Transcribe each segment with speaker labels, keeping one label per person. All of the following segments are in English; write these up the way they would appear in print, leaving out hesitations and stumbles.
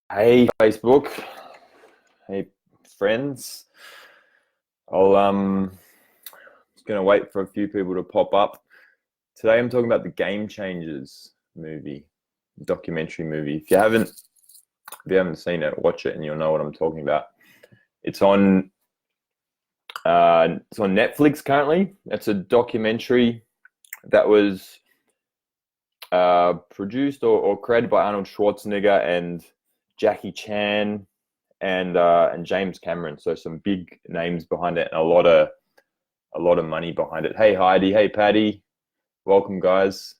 Speaker 1: Hey Facebook, hey friends. I'll just gonna wait for a few people to pop up. Today I'm talking about the Game Changers movie, documentary movie. If you haven't seen it, watch it and you'll know what I'm talking about. It's on it's on Netflix currently. It's a documentary that was produced or created by Arnold Schwarzenegger and Jackie Chan and James Cameron. So some big names behind it and a lot of money behind it. Hey Heidi, hey Patty, welcome guys.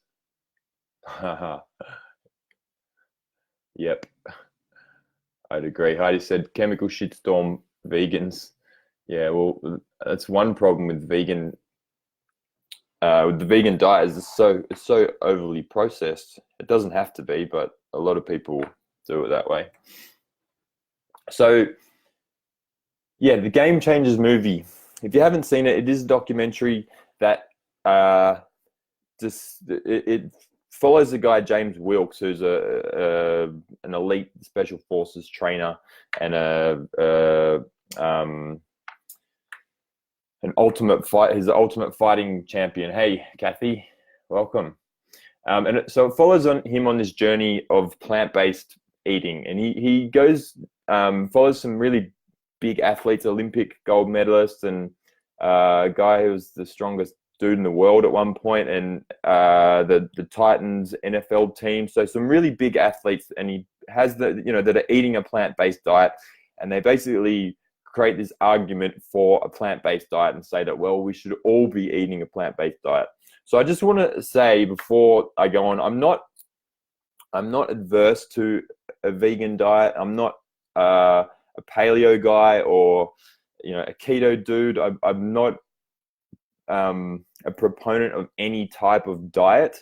Speaker 1: Yep, I'd agree. Heidi said chemical shitstorm vegans. Yeah, well, that's one problem with the vegan diet is it's so overly processed. It doesn't have to be, but a lot of people do it that way. So yeah, the Game Changers movie. If you haven't seen it, it is a documentary that it follows the guy James Wilkes, who's an elite special forces trainer and an ultimate fight. He's the ultimate fighting champion. Hey, Kathy, welcome. So it follows him on this journey of plant-based eating, and he goes follows some really big athletes, Olympic gold medalists, and a guy who was the strongest dude in the world at one point, and the Titans NFL team. So some really big athletes, and he has that are eating a plant-based diet, and they basically create this argument for a plant-based diet and say that, well, we should all be eating a plant-based diet. So I just want to say before I go on, I'm not adverse to a vegan diet. I'm not a paleo guy or a keto dude. I'm not a proponent of any type of diet,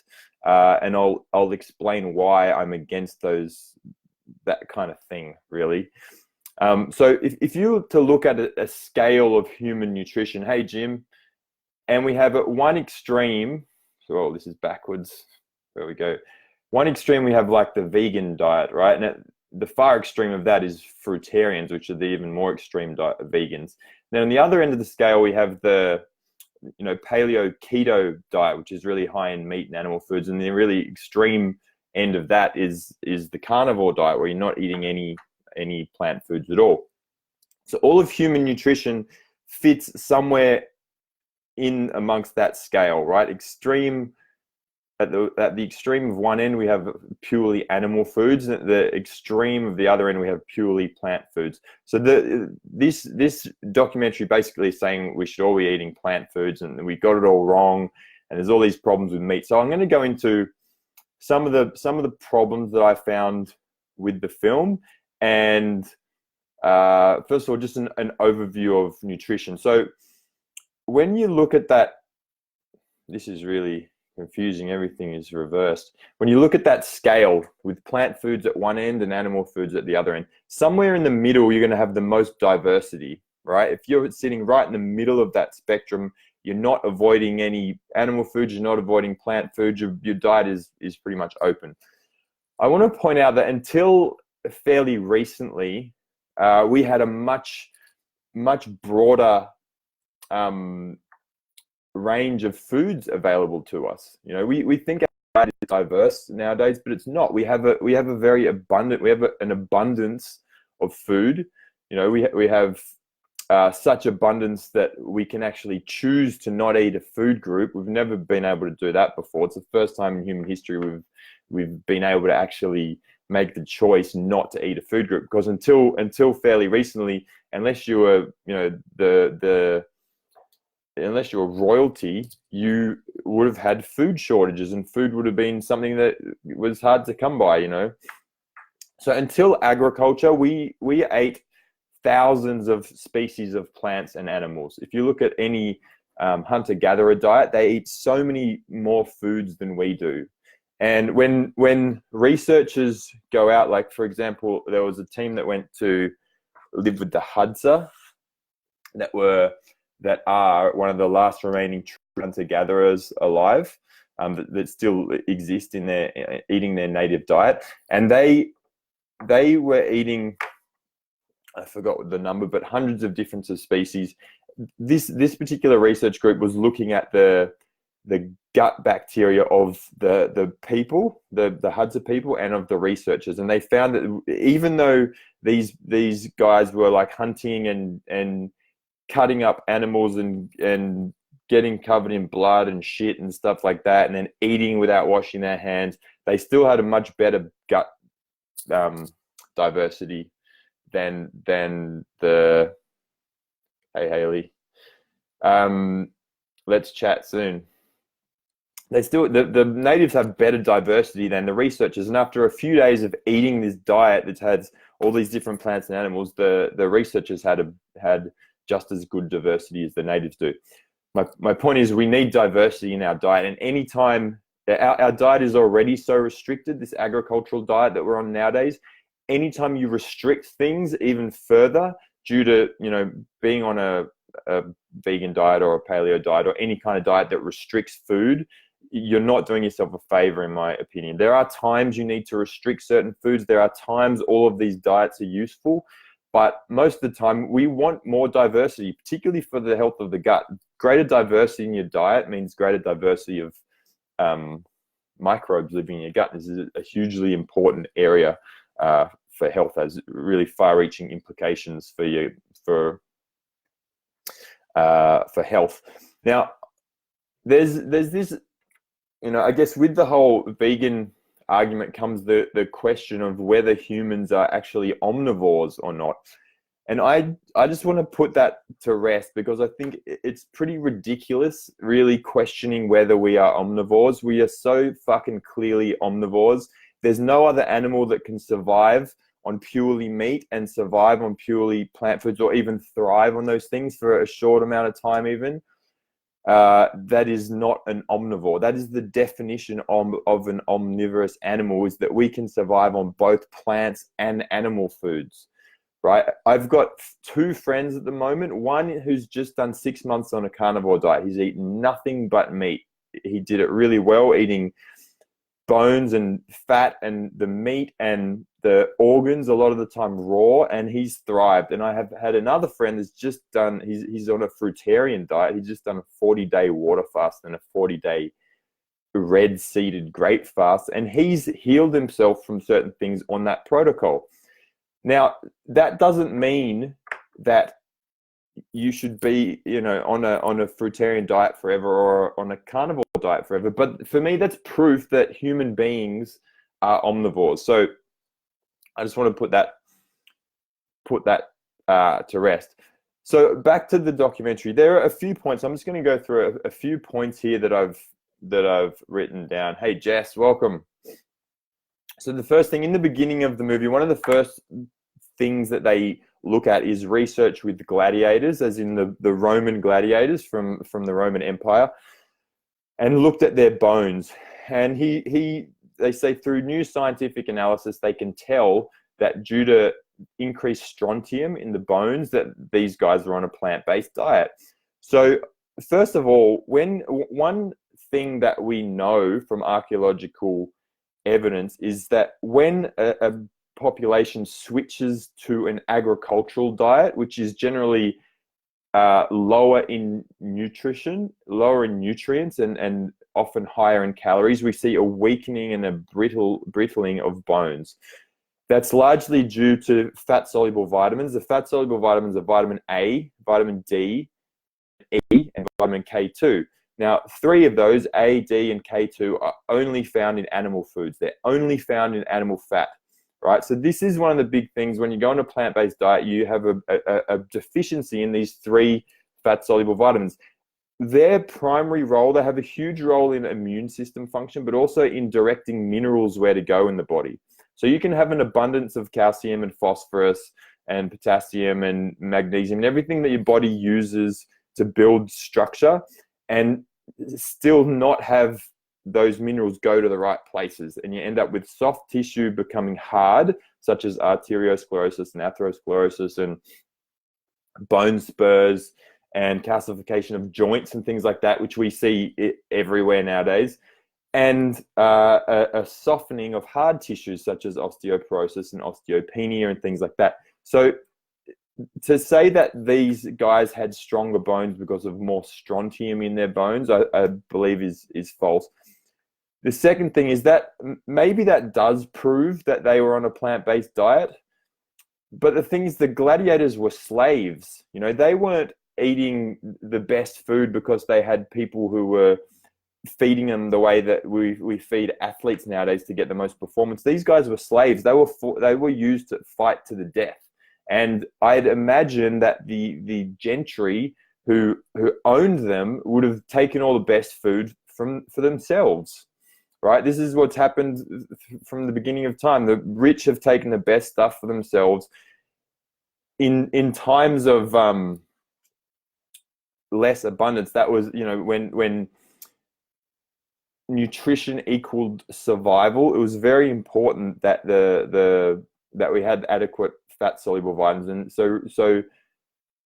Speaker 1: and I'll explain why I'm against that kind of thing, really. So if you were to look at a scale of human nutrition, hey Jim, and we have at one extreme, so this is backwards. There we go. One extreme we have like the vegan diet, right? And the far extreme of that is fruitarians, which are the even more extreme diet of vegans. Then on the other end of the scale, we have the paleo keto diet, which is really high in meat and animal foods, and the really extreme end of that is the carnivore diet, where you're not eating any plant foods at all. So all of human nutrition fits somewhere in amongst that scale, right? Extreme at the extreme of one end we have purely animal foods, and at the extreme of the other end we have purely plant foods. So this documentary basically is saying we should all be eating plant foods and we got it all wrong, and there's all these problems with meat. So I'm going to go into some of the problems that I found with the film, and first of all, just an overview of nutrition. So when you look at that, this is really confusing. Everything is reversed. When you look at that scale with plant foods at one end and animal foods at the other end, somewhere in the middle, you're going to have the most diversity, right? If you're sitting right in the middle of that spectrum, you're not avoiding any animal foods, you're not avoiding plant foods, your diet is pretty much open. I want to point out that until fairly recently, we had a much broader range of foods available to us. We think our diet is diverse nowadays, but it's not. We have an abundance of food. We have such abundance that we can actually choose to not eat a food group. We've never been able to do that before. It's the first time in human history we've been able to actually make the choice not to eat a food group, because until fairly recently, unless you were unless you're royalty, you would have had food shortages, and food would have been something that was hard to come by. So until agriculture, we ate thousands of species of plants and animals. If you look at any hunter-gatherer diet, they eat so many more foods than we do. And when researchers go out, like for example, there was a team that went to live with the Hadza that are one of the last remaining hunter-gatherers alive, that still exist in eating their native diet, and they they were eating, I forgot the number, but hundreds of different species. This particular research group was looking at the gut bacteria of the people, the Hadza people, and of the researchers, and they found that even though these guys were like hunting and cutting up animals and getting covered in blood and shit and stuff like that, and then eating without washing their hands, they still had a much better gut diversity than the hey Haley. Let's chat soon. They still the natives have better diversity than the researchers, and after a few days of eating this diet that has all these different plants and animals, the researchers had just as good diversity as the natives do. My point is, we need diversity in our diet, and anytime our diet is already so restricted, this agricultural diet that we're on nowadays, anytime you restrict things even further due to, you know, being on a vegan diet or a paleo diet or any kind of diet that restricts food, you're not doing yourself a favor, in my opinion. There are times you need to restrict certain foods. There are times all of these diets are useful, but most of the time we want more diversity, particularly for the health of the gut. Greater diversity in your diet means greater diversity of microbes living in your gut. This is a hugely important area for health, has really far-reaching implications for health. Now, there's this, you know, I guess with the whole vegan argument comes the question of whether humans are actually omnivores or not. And I just want to put that to rest, because I think it's pretty ridiculous really questioning whether we are omnivores. We are so fucking clearly omnivores. There's no other animal that can survive on purely meat and survive on purely plant foods, or even thrive on those things for a short amount of time even. That is not an omnivore. That is the definition of an omnivorous animal, is that we can survive on both plants and animal foods, right? I've got two friends at the moment, one who's just done 6 months on a carnivore diet. He's eaten nothing but meat. He did it really well, eating bones and fat and the meat and the organs a lot of the time raw, and he's thrived. And I have had another friend that's just done, he's on a fruitarian diet. He's just done a 40-day water fast and a 40-day red seeded grape fast, and he's healed himself from certain things on that protocol. Now, that doesn't mean that you should be, you know, on a fruitarian diet forever or on a carnivore diet forever. But for me, that's proof that human beings are omnivores. So I just want to put that to rest. So back to the documentary, there are a few points. I'm just going to go through a few points here that I've written down. Hey, Jess, welcome. So the first thing in the beginning of the movie, one of the first things that they look at is research with gladiators, as in the Roman gladiators from the Roman Empire, and looked at their bones. And they say through new scientific analysis, they can tell that due to increased strontium in the bones, that these guys are on a plant-based diet. So first of all, one thing that we know from archaeological evidence is that when a population switches to an agricultural diet, which is generally lower in nutrition, lower in nutrients, and often higher in calories, we see a weakening and a brittling of bones. That's largely due to fat-soluble vitamins. The fat-soluble vitamins are vitamin A, vitamin D, E, and vitamin K2. Now, 3 of those, A, D, and K2, are only found in animal foods. They're only found in animal fat, right? So this is one of the big things. When you go on a plant-based diet, you have a deficiency in these 3 fat-soluble vitamins. Their primary role, they have a huge role in immune system function, but also in directing minerals where to go in the body. So you can have an abundance of calcium and phosphorus and potassium and magnesium and everything that your body uses to build structure, and still not have those minerals go to the right places. And you end up with soft tissue becoming hard, such as arteriosclerosis and atherosclerosis and bone spurs and calcification of joints and things like that, which we see everywhere nowadays. and a softening of hard tissues such as osteoporosis and osteopenia and things like that. So to say that these guys had stronger bones because of more strontium in their bones, I believe is false. The second thing is that maybe that does prove that they were on a plant-based diet. But the thing is, the gladiators were slaves. You know, they weren't eating the best food because they had people who were feeding them the way that we feed athletes nowadays to get the most performance. These guys were slaves. They were used to fight to the death. And I'd imagine that the gentry who owned them would have taken all the best food for themselves. Right? This is what's happened from the beginning of time. The rich have taken the best stuff for themselves. In times of less abundance, that was, you know, when nutrition equaled survival, it was very important that that we had adequate fat soluble vitamins. And so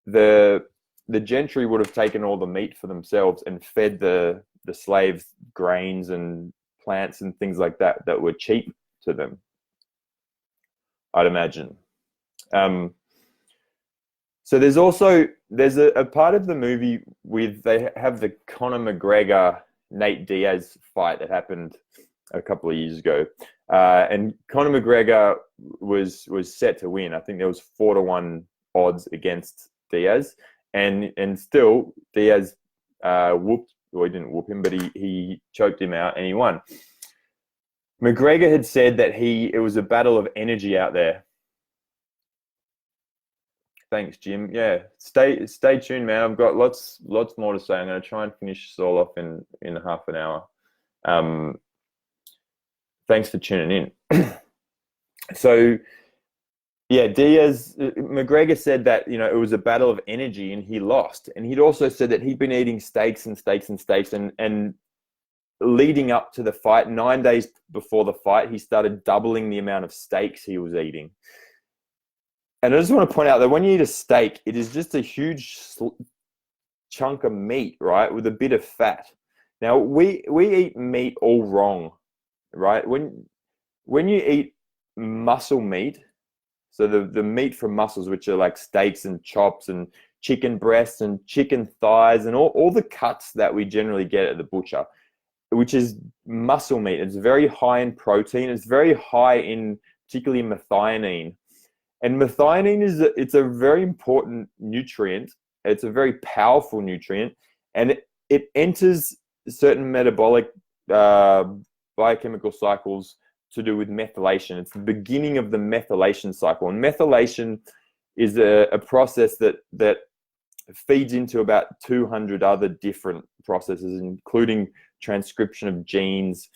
Speaker 1: the gentry would have taken all the meat for themselves and fed the slaves grains and plants and things like that were cheap to them, I'd imagine. So there's a part of the movie they have the Conor McGregor Nate Diaz fight that happened a couple of years ago, and Conor McGregor was set to win. I think there was 4-1 odds against Diaz, and still Diaz whooped. Well, he didn't whoop him, but he choked him out and he won. McGregor had said that it was a battle of energy out there. Thanks, Jim. Yeah, stay tuned, man. I've got lots more to say. I'm going to try and finish this all off in half an hour. Thanks for tuning in. So, yeah, McGregor said that, you know, it was a battle of energy and he lost. And he'd also said that he'd been eating steaks and steaks and steaks and leading up to the fight, 9 days before the fight, he started doubling the amount of steaks he was eating. And I just want to point out that when you eat a steak, it is just a huge chunk of meat, right, with a bit of fat. Now, we eat meat all wrong, right? When you eat muscle meat, so the meat from muscles, which are like steaks and chops and chicken breasts and chicken thighs and all the cuts that we generally get at the butcher, which is muscle meat. It's very high in protein. It's very high in particularly methionine. And methionine it's a very important nutrient. It's a very powerful nutrient, and it enters certain metabolic biochemical cycles to do with methylation. It's the beginning of the methylation cycle. And methylation is a process that feeds into about 200 other different processes, including transcription of genes,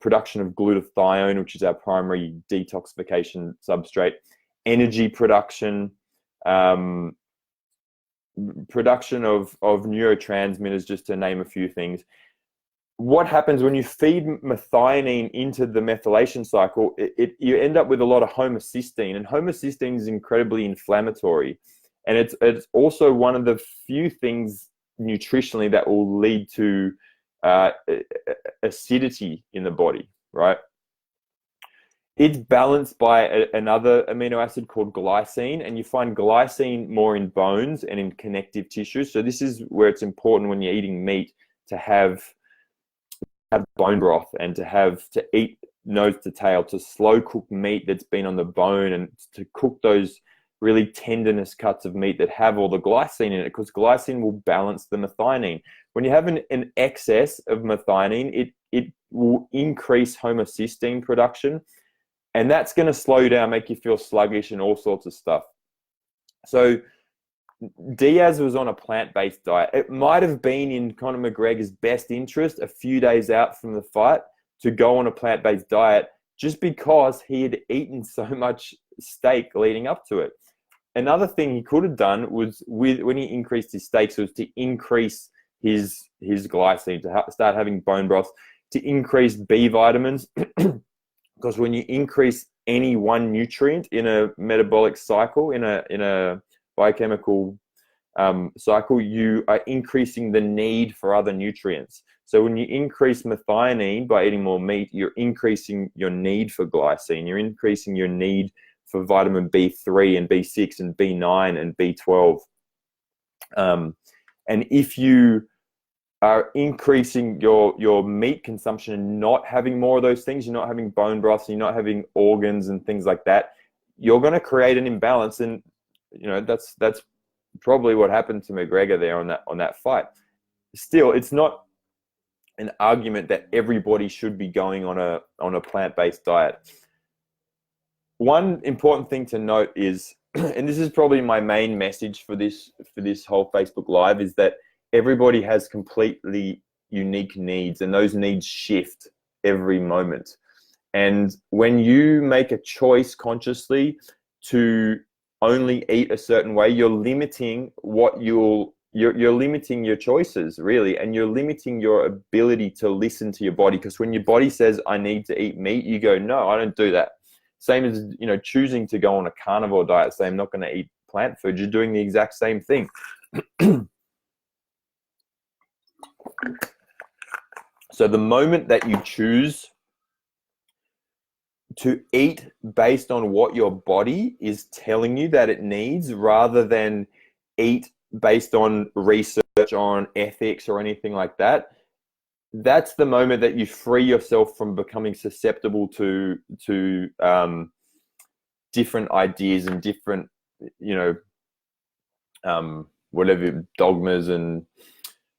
Speaker 1: production of glutathione, which is our primary detoxification substrate, energy production, production of neurotransmitters, just to name a few things. What happens when you feed methionine into the methylation cycle, you end up with a lot of homocysteine, and homocysteine is incredibly inflammatory. And it's also one of the few things nutritionally that will lead to acidity in the body, right? It's balanced by another amino acid called glycine, and you find glycine more in bones and in connective tissues. So this is where it's important when you're eating meat to have bone broth and to eat nose to tail, to slow cook meat that's been on the bone, and to cook those really tendinous cuts of meat that have all the glycine in it, because glycine will balance the methionine. When you have an excess of methionine, it will increase homocysteine production, and that's going to slow you down, make you feel sluggish and all sorts of stuff. So Diaz was on a plant-based diet. It might have been in Conor McGregor's best interest a few days out from the fight to go on a plant-based diet, just because he had eaten so much steak leading up to it. Another thing he could have done was, when he increased his steaks, was to increase his glycine, to start having bone broth, to increase B vitamins, because when you increase any one nutrient in a metabolic cycle, in a biochemical cycle, you are increasing the need for other nutrients. So when you increase methionine by eating more meat, you're increasing your need for glycine. You're increasing your need for vitamin B3 and B6 and B9 and B12. And if you are increasing your meat consumption and not having more of those things, you're not having bone broths, you're not having organs and things like that, you're going to create an imbalance. And that's probably what happened to McGregor there on that fight. Still, it's not an argument that everybody should be going on a plant-based diet. One important thing to note is, and this is probably my main message for this whole Facebook Live, is that everybody has completely unique needs, and those needs shift every moment. And when you make a choice consciously to only eat a certain way, you're limiting you're limiting your choices, really, and you're limiting your ability to listen to your body. Because when your body says, I need to eat meat, you go, no, I don't do that. Same as, choosing to go on a carnivore diet, say I'm not going to eat plant food, you're doing the exact same thing. So the moment that you choose to eat based on what your body is telling you that it needs, rather than eat based on research, on ethics or anything like that, that's the moment that you free yourself from becoming susceptible to different ideas and different, whatever, dogmas and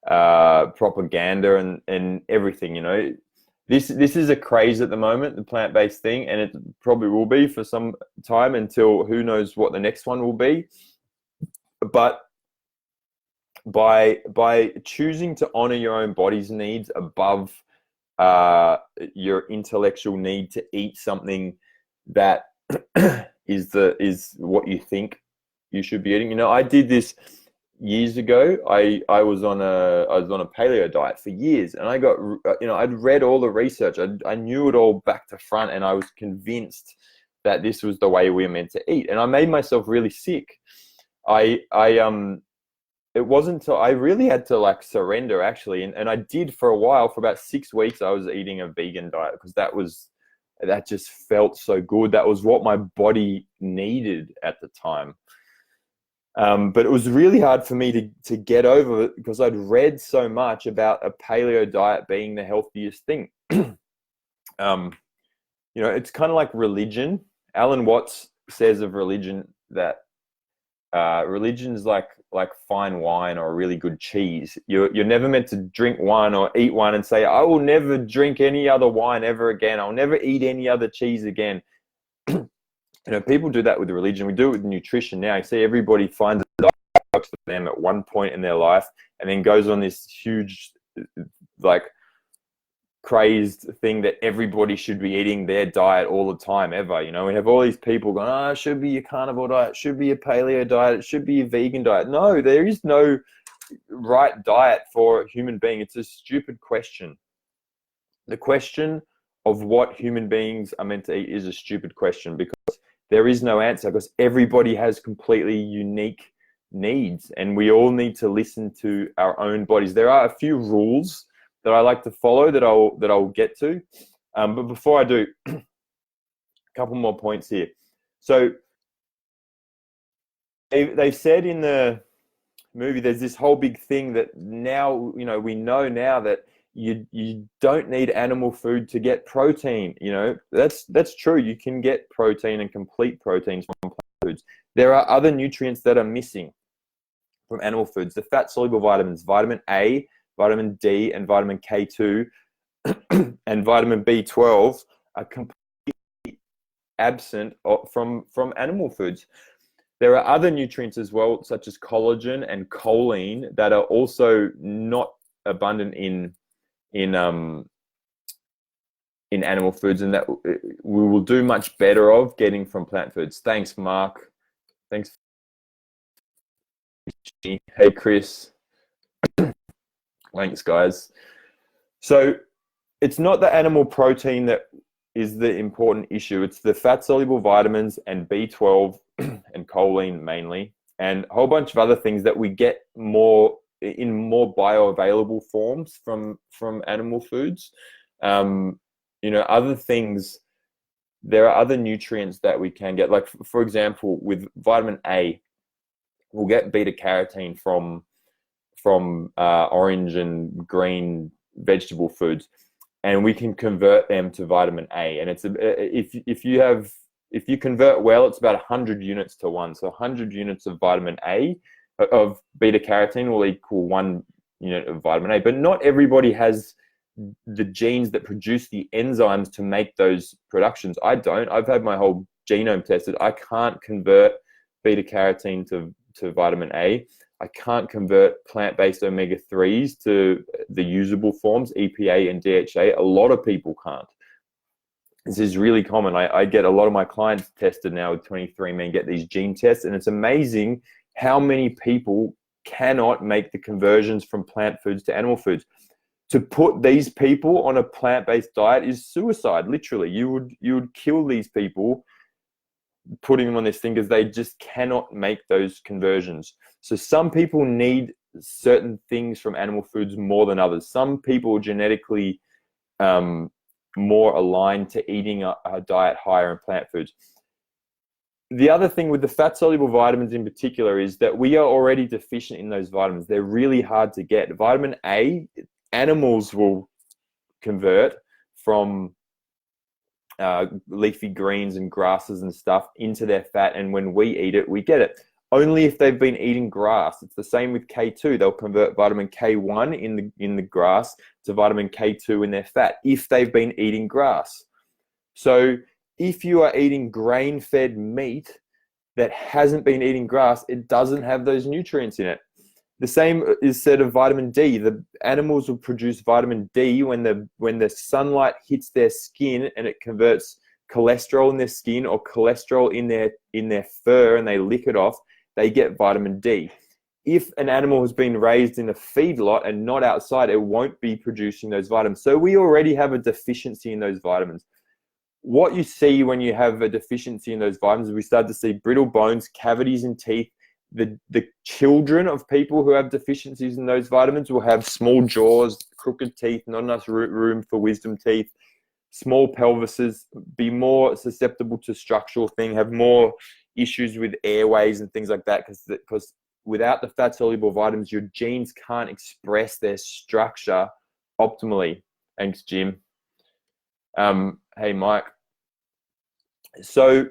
Speaker 1: propaganda and everything. This is a craze at the moment, the plant-based thing, and it probably will be for some time, until who knows what the next one will be. But by choosing to honor your own body's needs above your intellectual need to eat something that is what you think you should be eating. I did this years ago. I was on a paleo diet for years, and I got I'd read all the research. I knew it all back to front, and I was convinced that this was the way we were meant to eat, and I made myself really sick. It wasn't until I really had to surrender, actually, and I did for a while. For about 6 weeks, I was eating a vegan diet because that just felt so good. That was what my body needed at the time. But it was really hard for me to get over it, because I'd read so much about a paleo diet being the healthiest thing. It's kind of like religion. Alan Watts says of religion that religion's like fine wine or really good cheese. You're never meant to drink one or eat one and say, I will never drink any other wine ever again. I'll never eat any other cheese again. People do that with religion. We do it with nutrition now. You see, everybody finds a diet that works for them at one point in their life, and then goes on this huge, crazed thing that everybody should be eating their diet all the time ever. We have all these people going, it should be a carnivore diet, it should be a paleo diet, it should be a vegan diet. No, there is no right diet for a human being. It's a stupid question. The question of what human beings are meant to eat is a stupid question, because there is no answer, because everybody has completely unique needs, and we all need to listen to our own bodies. There are a few rules that I like to follow that I'll get to, but before I do, a couple more points here. So they said in the movie, there's this whole big thing that now we know now that you don't need animal food to get protein. That's true. You can get protein and complete proteins from plant foods. There are other nutrients that are missing from animal foods. The fat soluble vitamins, vitamin A, vitamin D, and vitamin K2 and vitamin B12 are completely absent from animal foods. There are other nutrients as well, such as collagen and choline, that are also not abundant in animal foods, and that we will do much better of getting from plant foods. Thanks, Mark. Thanks. Hey, Chris. Thanks, guys. So it's not the animal protein that is the important issue. It's the fat-soluble vitamins and B12 and choline mainly, and a whole bunch of other things that we get more in more bioavailable forms from animal foods. Other things, there are other nutrients that we can get. Like, for example, with vitamin A, we'll get beta carotene from orange and green vegetable foods, and we can convert them to vitamin A. And it's if you convert well, it's about 100 units to 1. So 100 units of vitamin A of beta carotene will equal 1 unit of vitamin A. But not everybody has the genes that produce the enzymes to make those productions. I don't. I've had my whole genome tested. I can't convert beta carotene to vitamin A. I can't convert plant-based omega-3s to the usable forms, EPA and DHA. A lot of people can't. This is really common. I get a lot of my clients tested now with 23andMe and get these gene tests, and it's amazing how many people cannot make the conversions from plant foods to animal foods. To put these people on a plant-based diet is suicide, literally. You would kill these people putting them on this thing because they just cannot make those conversions. So some people need certain things from animal foods more than others. Some people are genetically more aligned to eating a diet higher in plant foods. The other thing with the fat-soluble vitamins in particular is that we are already deficient in those vitamins. They're really hard to get. Vitamin A, animals will convert from leafy greens and grasses and stuff into their fat, and when we eat it, we get it. Only if they've been eating grass. It's the same with K2. They'll convert vitamin K1 in the grass to vitamin K2 in their fat if they've been eating grass. So if you are eating grain-fed meat that hasn't been eating grass, it doesn't have those nutrients in it. The same is said of vitamin D. The animals will produce vitamin D when the sunlight hits their skin and it converts cholesterol in their skin or cholesterol in their fur, and they lick it off. They get vitamin D. If an animal has been raised in a feedlot and not outside, it won't be producing those vitamins. So we already have a deficiency in those vitamins. What you see when you have a deficiency in those vitamins is we start to see brittle bones, cavities in teeth. The children of people who have deficiencies in those vitamins will have small jaws, crooked teeth, not enough room for wisdom teeth, small pelvises, be more susceptible to structural things, have more issues with airways and things like that, because without the fat-soluble vitamins, your genes can't express their structure optimally. Thanks, Jim. Hey, Mike. So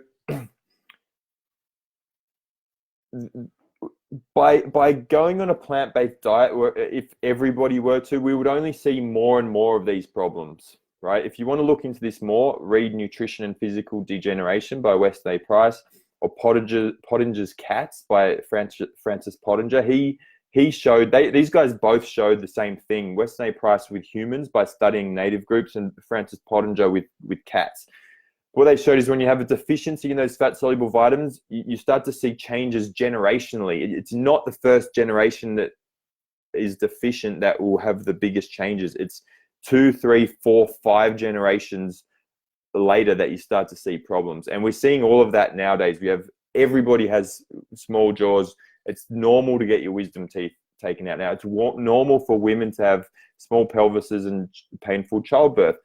Speaker 1: by going on a plant-based diet, if everybody were to, we would only see more and more of these problems, right? If you want to look into this more, read Nutrition and Physical Degeneration by Weston A. Price, or Pottinger's Cats by Francis Pottinger. He showed, these guys both showed the same thing. Weston A. Price with humans by studying native groups, and Francis Pottinger with cats. What they showed is when you have a deficiency in those fat-soluble vitamins, you start to see changes generationally. It's not the first generation that is deficient that will have the biggest changes. It's 2, 3, 4, 5 generations later that you start to see problems. And we're seeing all of that nowadays. Everybody has small jaws. It's normal to get your wisdom teeth taken out now. It's normal for women to have small pelvises and painful childbirth.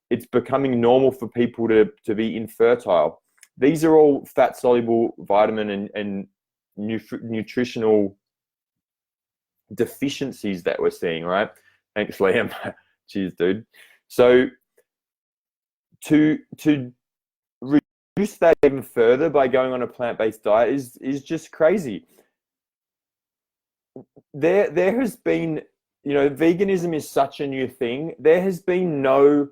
Speaker 1: It's becoming normal for people to be infertile. These are all fat-soluble vitamin and nutritional deficiencies that we're seeing, right? Thanks, Liam. Cheers, dude. So to reduce that even further by going on a plant-based diet is just crazy. There has been, veganism is such a new thing. There has been no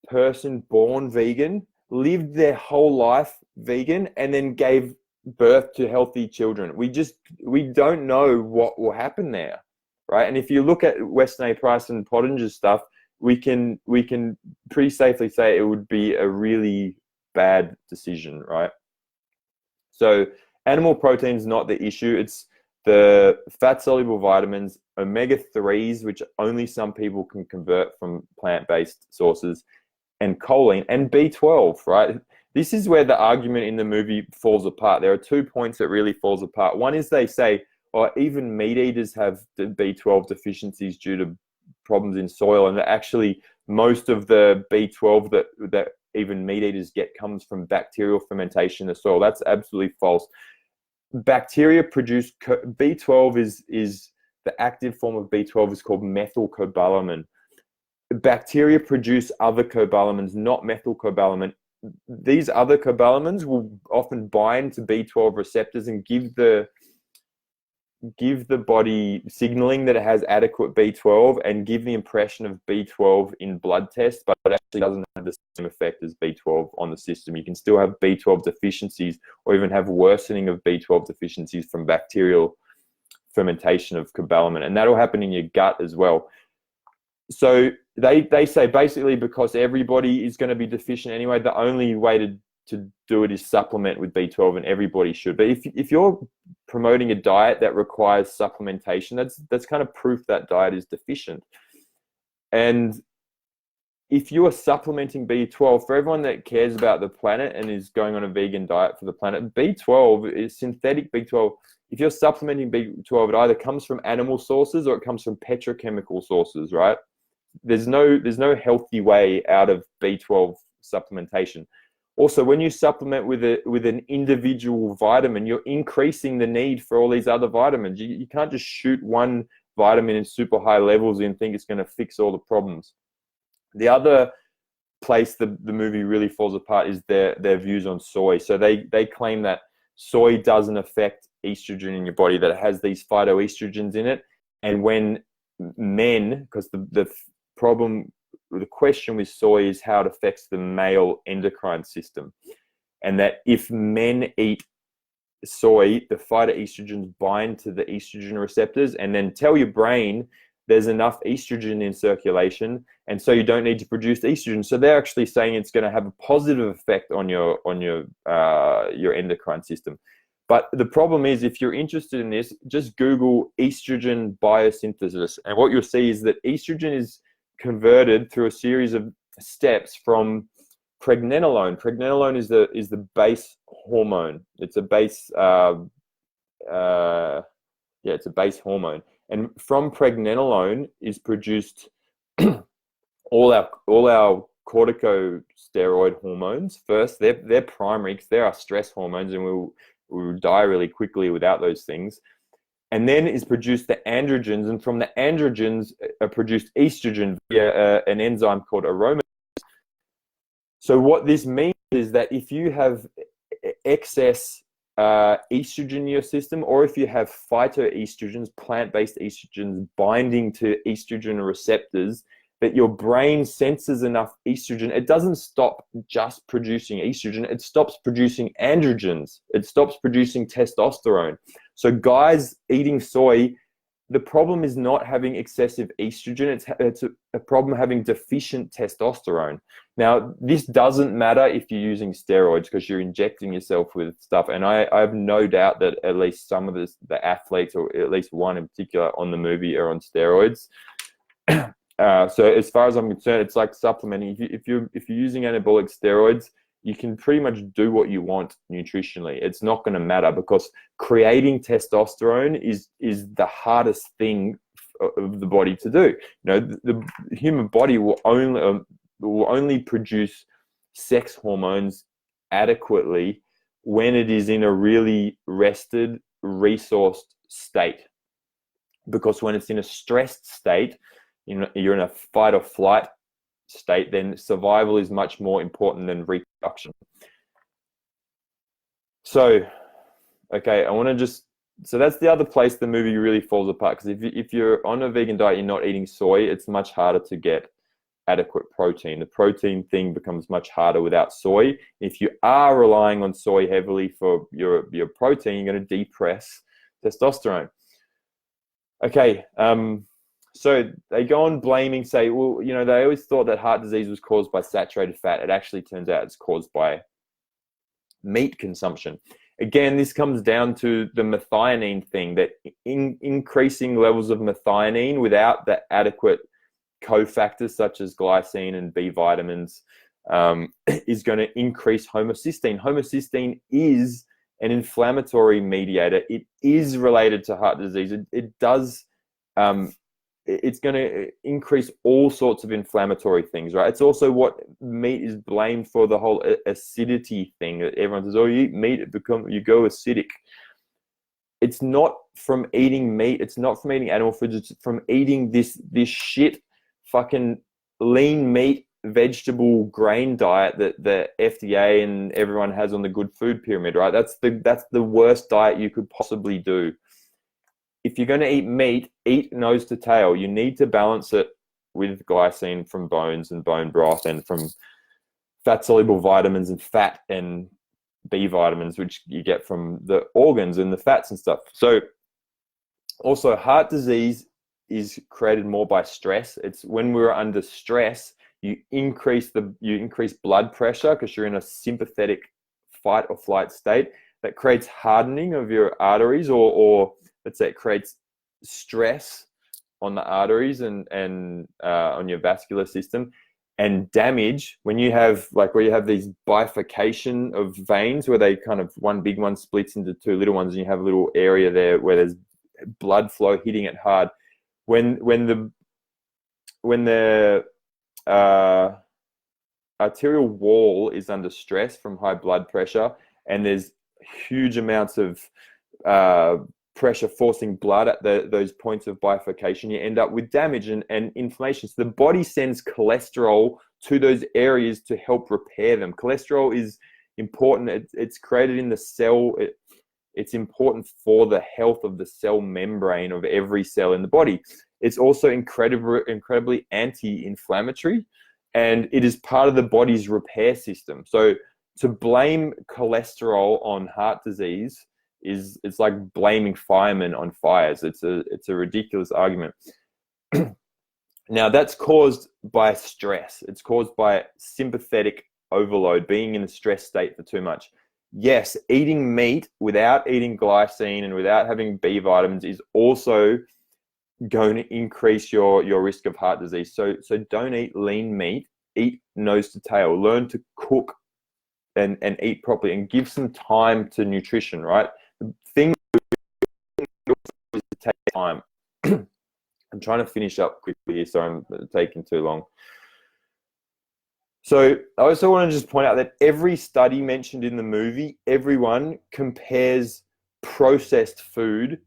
Speaker 1: person born vegan, lived their whole life vegan, and then gave birth to healthy children. We don't know what will happen there, right? And if you look at Weston A. Price and Pottinger's stuff, we can pretty safely say it would be a really bad decision, right? So animal protein is not the issue. It's the fat-soluble vitamins, omega-3s, which only some people can convert from plant-based sources, and choline, and B12, right? This is where the argument in the movie falls apart. There are 2 points that really falls apart. One is they say, or even meat eaters have the B12 deficiencies due to problems in soil, and actually most of the B12 that even meat eaters get comes from bacterial fermentation in the soil. That's absolutely false. Bacteria produce B12 is the active form of B12 is called methylcobalamin. Bacteria produce other cobalamins, not methylcobalamin. These other cobalamins will often bind to B12 receptors and give the body signaling that it has adequate B12 and give the impression of B12 in blood tests, but it actually doesn't have the same effect as B12 on the system. You can still have B12 deficiencies or even have worsening of B12 deficiencies from bacterial fermentation of cobalamin, and that'll happen in your gut as well. So they say basically because everybody is going to be deficient anyway, the only way to do it is supplement with B12, and everybody should. But if you're promoting a diet that requires supplementation, that's kind of proof that diet is deficient. And if you are supplementing B12, for everyone that cares about the planet and is going on a vegan diet for the planet, B12 is synthetic B12. If you're supplementing B12, it either comes from animal sources or it comes from petrochemical sources, right? There's no healthy way out of B12 supplementation. Also, when you supplement with an individual vitamin, you're increasing the need for all these other vitamins. You can't just shoot one vitamin in super high levels and think it's going to fix all the problems. The other place the movie really falls apart is their views on soy. So they claim that soy doesn't affect estrogen in your body, that it has these phytoestrogens in it. And when men, because the question with soy is how it affects the male endocrine system, and that if men eat soy, the phytoestrogens bind to the estrogen receptors and then tell your brain there's enough estrogen in circulation, and so you don't need to produce estrogen. So they're actually saying it's going to have a positive effect on your endocrine system. But the problem is, if you're interested in this, just Google estrogen biosynthesis, and what you'll see is that estrogen is converted through a series of steps from pregnenolone. Pregnenolone is the base hormone. It's a base it's a base hormone, and from pregnenolone is produced all our corticosteroid hormones. First, they're primary because they're our stress hormones, and we'll die really quickly without those things. And then is produced the androgens, and from the androgens are produced estrogen via an enzyme called aromatase. So what this means is that if you have excess estrogen in your system, or if you have phytoestrogens, plant-based estrogens binding to estrogen receptors, that your brain senses enough estrogen, it doesn't stop just producing estrogen, it stops producing androgens, it stops producing testosterone. So guys eating soy, the problem is not having excessive estrogen, it's a problem having deficient testosterone. Now, this doesn't matter if you're using steroids because you're injecting yourself with stuff. And I have no doubt that at least some of the athletes, or at least one in particular on the movie, are on steroids. So as far as I'm concerned, it's like supplementing. If you're using anabolic steroids, you can pretty much do what you want nutritionally. It's not going to matter because creating testosterone is the hardest thing of the body to do. The human body will only produce sex hormones adequately when it is in a really rested, resourced state. Because when it's in a stressed state, you're in a fight or flight state, then survival is much more important than reproduction. So, okay, so that's the other place the movie really falls apart, because if you're on a vegan diet, you're not eating soy, it's much harder to get adequate protein. The protein thing becomes much harder without soy. If you are relying on soy heavily for your protein, you're going to depress testosterone. Okay, so they go on blaming, say, well, they always thought that heart disease was caused by saturated fat. It actually turns out it's caused by meat consumption. Again, this comes down to the methionine thing, that increasing levels of methionine without the adequate cofactors such as glycine and B vitamins is going to increase homocysteine. Homocysteine is an inflammatory mediator. It is related to heart disease. It does, it's going to increase all sorts of inflammatory things, right? It's also what meat is blamed for, the whole acidity thing that everyone says, oh, you eat meat, you go acidic. It's not from eating meat. It's not from eating animal foods. It's from eating this shit fucking lean meat, vegetable, grain diet that the FDA and everyone has on the good food pyramid, right? That's the worst diet you could possibly do. If you're going to eat meat, eat nose to tail. You need to balance it with glycine from bones and bone broth, and from fat-soluble vitamins and fat and B vitamins, which you get from the organs and the fats and stuff. So also, heart disease is created more by stress. It's when we're under stress, you increase blood pressure because you're in a sympathetic fight or flight state. That creates hardening of your arteries, or let's say it creates stress on the arteries and on your vascular system, and damage when you have, like, where you have these bifurcation of veins where they kind of, one big one splits into two little ones, and you have a little area there where there's blood flow hitting it hard. When the arterial wall is under stress from high blood pressure, and there's huge amounts of pressure forcing blood at those points of bifurcation, you end up with damage and inflammation. So the body sends cholesterol to those areas to help repair them. Cholesterol is important. It's created in the cell. It's important for the health of the cell membrane of every cell in the body. It's also incredibly anti-inflammatory, and it is part of the body's repair system. So to blame cholesterol on heart disease it's like blaming firemen on fires. It's a ridiculous argument. Now, that's caused by stress. It's caused by sympathetic overload, being in a stress state for too much. Yes, eating meat without eating glycine and without having B vitamins is also going to increase your risk of heart disease. So don't eat lean meat. Eat nose to tail. Learn to cook and eat properly, and give some time to nutrition, right? The thing is to take time. I'm trying to finish up quickly here, so I'm taking too long. So I also want to just point out that every study mentioned in the movie, everyone compares processed food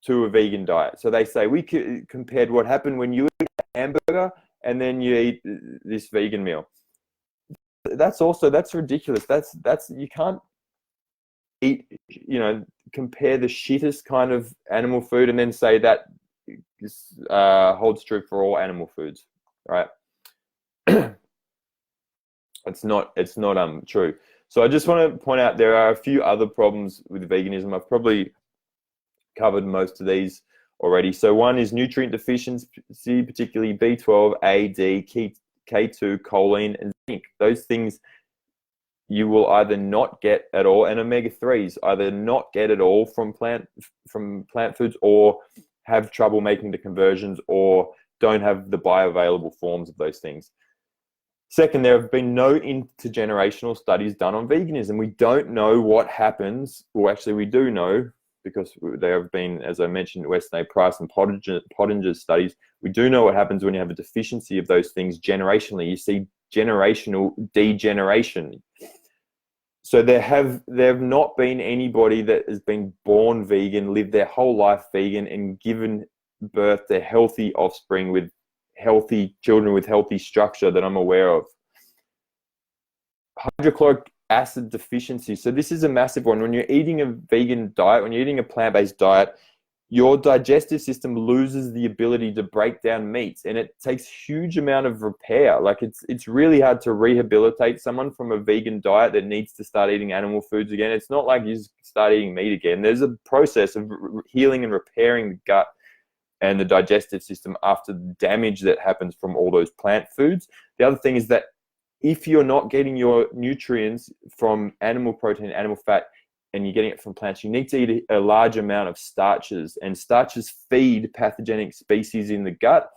Speaker 1: to a vegan diet. So they say, we compared what happened when you eat a hamburger and then you eat this vegan meal. That's ridiculous. That's you can't eat, compare the shittest kind of animal food and then say that holds true for all animal foods, right? It's not true. So I just want to point out there are a few other problems with veganism. I've probably covered most of these already. So one is nutrient deficiency, particularly B12, A, D, K2, choline, and zinc. Those things you will either not get at all, and omega-3s either not get at all from plant foods, or have trouble making the conversions, or don't have the bioavailable forms of those things. Second, there have been no intergenerational studies done on veganism. We don't know what happens. Well, actually, we do know, because there have been, as I mentioned, Weston A. Price and Pottinger's studies. We do know what happens when you have a deficiency of those things generationally. You see generational degeneration. So there have not been anybody that has been born vegan, lived their whole life vegan, and given birth to healthy offspring with healthy children with healthy structure that I'm aware of. Hydrochloric acid deficiency. So this is a massive one. When you're eating a vegan diet, when you're eating a plant-based diet, your digestive system loses the ability to break down meats, and it takes huge amount of repair. Like it's really hard to rehabilitate someone from a vegan diet that needs to start eating animal foods again. It's not like you just start eating meat again. There's a process of healing and repairing the gut and the digestive system after the damage that happens from all those plant foods. The other thing is that if you're not getting your nutrients from animal protein, animal fat, and you're getting it from plants, you need to eat a large amount of starches, and starches feed pathogenic species in the gut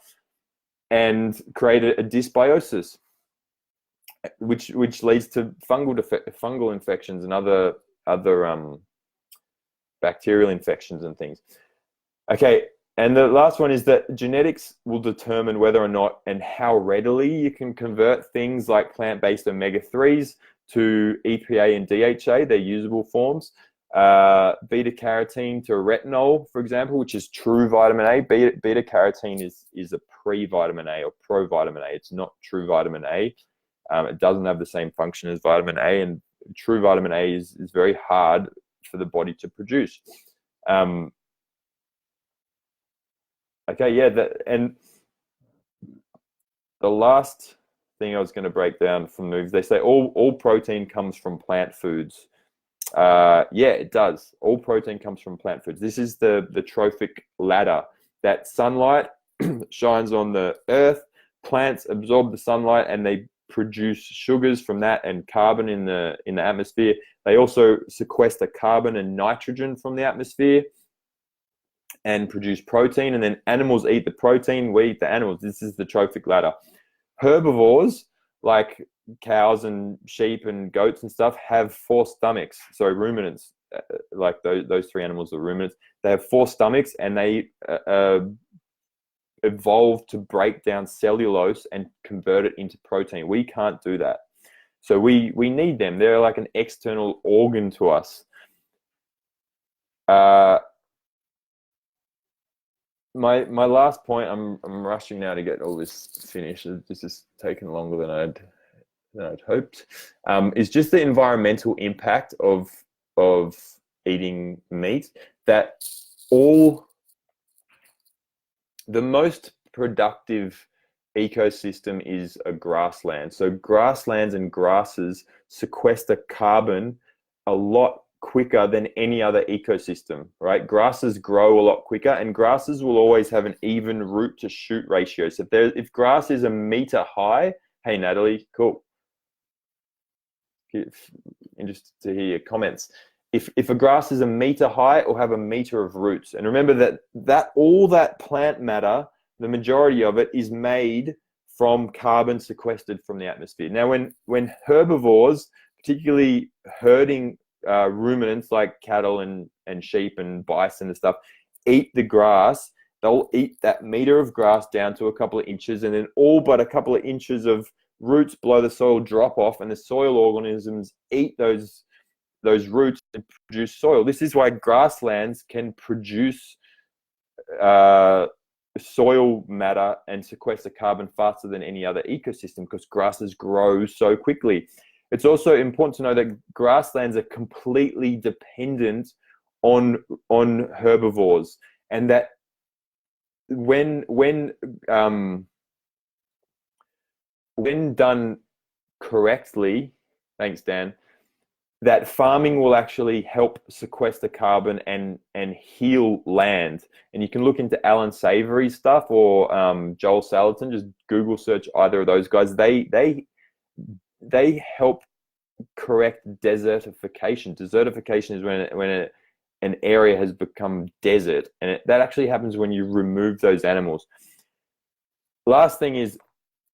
Speaker 1: and create a dysbiosis, which leads to fungal infections and other bacterial infections and things. Okay, and the last one is that genetics will determine whether or not and how readily you can convert things like plant-based omega-3s to EPA and DHA, they're usable forms. Beta-carotene to retinol, for example, which is true vitamin A. Beta-carotene is a pre-vitamin A or pro-vitamin A. It's not true vitamin A. It doesn't have the same function as vitamin A, and true vitamin A is very hard for the body to produce. Okay, yeah, and the last thing I was going to break down from movies, they say all protein comes from plant foods. Yeah, it does. All protein comes from plant foods. This is the trophic ladder. That sunlight shines on the earth, plants absorb the sunlight, and they produce sugars from that and carbon in the atmosphere. They also sequester carbon and nitrogen from the atmosphere and produce protein, and then animals eat the protein, we eat the animals. This is the trophic ladder. Herbivores like cows and sheep and goats and stuff have 4 stomachs. So ruminants, like those 3 animals are ruminants. They have 4 stomachs, and they evolved to break down cellulose and convert it into protein. We can't do that. So we need them. They're like an external organ to us. My last point, I'm rushing now to get all this finished. This is taking longer than I'd hoped. Is just the environmental impact of eating meat. That the most productive ecosystem is a grassland. So grasslands and grasses sequester carbon a lot quicker than any other ecosystem, right? Grasses grow a lot quicker, and grasses will always have an even root to shoot ratio. So if grass is 1 meter high, hey Natalie, cool. Interested to hear your comments. If a grass is 1 meter high, it will have 1 meter of roots. And remember that all that plant matter, the majority of it is made from carbon sequestered from the atmosphere. Now, when herbivores, particularly herding ruminants like cattle and sheep and bison and stuff, eat the grass, they'll eat that meter of grass down to a couple of inches, and then all but a couple of inches of roots below the soil drop off, and the soil organisms eat those roots and produce soil. This is why grasslands can produce soil matter and sequester carbon faster than any other ecosystem, because grasses grow so quickly. It's also important to know that grasslands are completely dependent on herbivores, and that when done correctly, thanks Dan, that farming will actually help sequester carbon and heal land. And you can look into Alan Savory's stuff or Joel Salatin. Just Google search either of those guys. They help correct desertification. Desertification is when an area has become desert, and that actually happens when you remove those animals. Last thing is,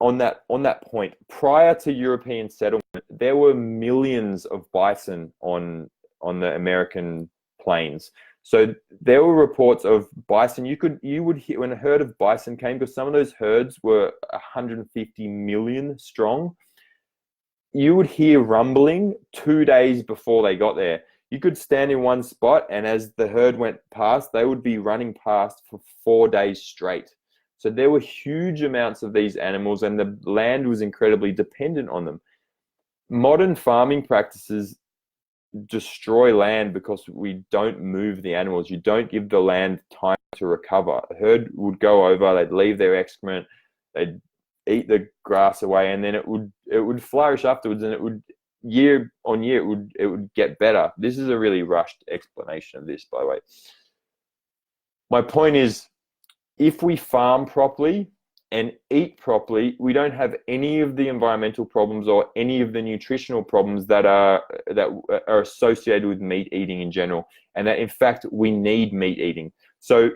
Speaker 1: on that point, prior to European settlement, there were millions of bison on the American plains. So there were reports of bison. You would hear when a herd of bison came, because some of those herds were 150 million strong. You would hear rumbling 2 days before they got there. You could stand in one spot, and as the herd went past, they would be running past for 4 days straight. So there were huge amounts of these animals, and the land was incredibly dependent on them. Modern farming practices destroy land because we don't move the animals. You don't give the land time to recover. A herd would go over, they'd leave their excrement, they'd eat the grass away, and then it would flourish afterwards, and it would, year on year, it would get better. This is a really rushed explanation of this, by the way. My point is, if we farm properly and eat properly, we don't have any of the environmental problems or any of the nutritional problems that are associated with meat eating in general, and that in fact we need meat eating. So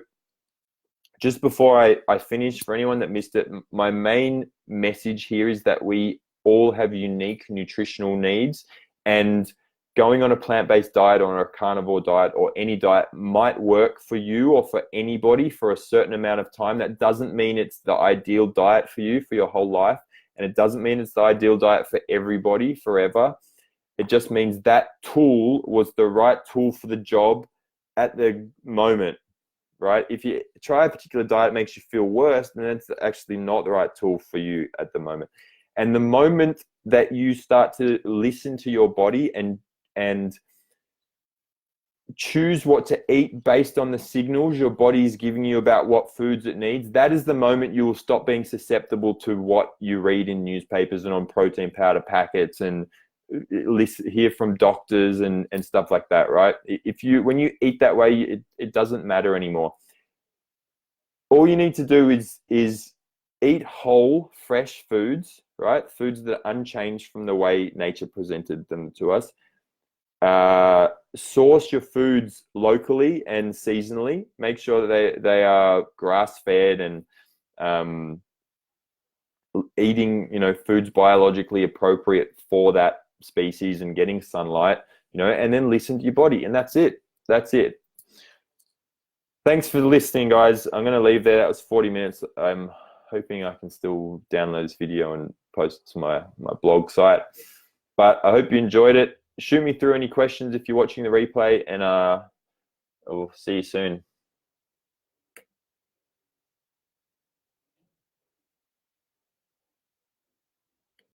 Speaker 1: just before I finish, for anyone that missed it, my main message here is that we all have unique nutritional needs, and going on a plant-based diet or a carnivore diet or any diet might work for you or for anybody for a certain amount of time. That doesn't mean it's the ideal diet for you for your whole life. And it doesn't mean it's the ideal diet for everybody forever. It just means that tool was the right tool for the job at the moment, right? If you try a particular diet that makes you feel worse, then it's actually not the right tool for you at the moment. And the moment that you start to listen to your body and choose what to eat based on the signals your body is giving you about what foods it needs, that is the moment you will stop being susceptible to what you read in newspapers and on protein powder packets and hear from doctors and stuff like that, right? When you eat that way, it doesn't matter anymore. All you need to do is eat whole, fresh foods, right? Foods that are unchanged from the way nature presented them to us. Source your foods locally and seasonally. Make sure that they are grass-fed and eating, foods biologically appropriate for that species and getting sunlight, and then listen to your body. And that's it. That's it. Thanks for listening, guys. I'm going to leave there. That was 40 minutes. I'm hoping I can still download this video and post it to my blog site. But I hope you enjoyed it. Shoot me through any questions if you're watching the replay, and I will see you soon.